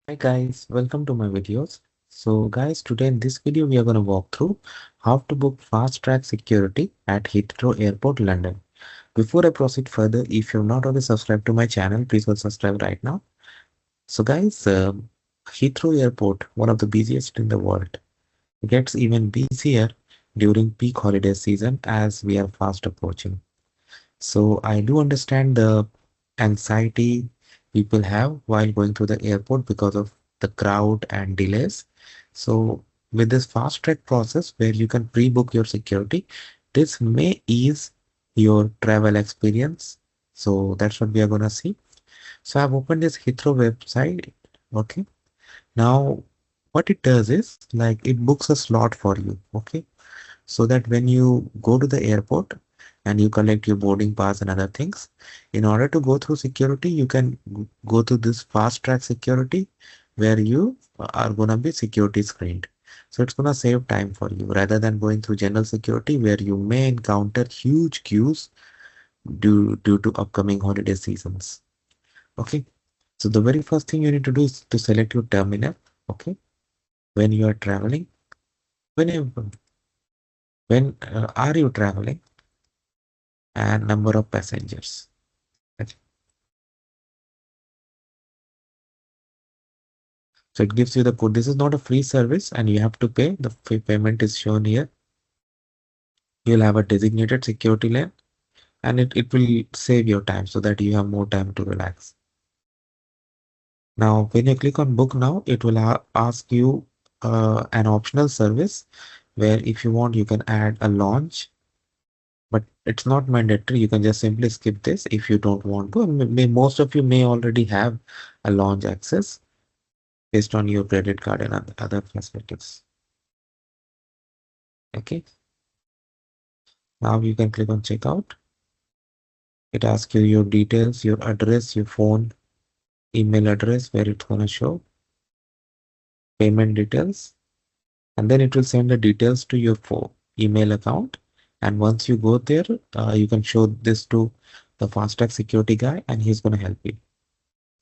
Hi guys, welcome to my videos. So guys, today in this video we are going to walk through how to book fast track security at Heathrow Airport, London. Before I proceed further, if you're not already subscribed to my channel, please go subscribe right now. So guys, Heathrow Airport, one of the busiest in the world, gets even busier during peak holiday season as we are fast approaching. So I do understand the anxiety people have while going through the airport because of the crowd and delays. So with this fast track process where you can pre-book your security, this may ease your travel experience. So that's what we are gonna see. So I've opened this Heathrow website. Okay. Now what it does is like it books a slot for you. Okay, so that when you go to the airport and you collect your boarding pass and other things, in order to go through security, you can go to this fast track security where you are gonna be security screened. So it's gonna save time for you rather than going through general security where you may encounter huge queues due to upcoming holiday seasons. Okay. So the very first thing you need to do is to select your terminal. Okay. When you are traveling, whenever when are you traveling and number of passengers. Okay. So it gives you the code. This is not a free service and you have to pay. The fee payment is shown here. You'll have a designated security lane and it will save your time so that you have more time to relax. Now, when you click on book now, it will ask you an optional service where if you want, you can add a launch, but it's not mandatory. You can just simply skip this if you don't want to. Most of you may already have a launch access based on your credit card and other facilities. Okay. Now you can click on checkout. It asks you your details, your address, your phone, email address where it's gonna show, payment details, and then it will send the details to your phone email account. And once you go there, you can show this to the FastTrack security guy, and he's gonna help you.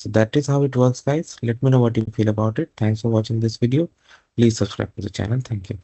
So that is how it works, guys. Let me know what you feel about it. Thanks for watching this video. Please subscribe to the channel. Thank you.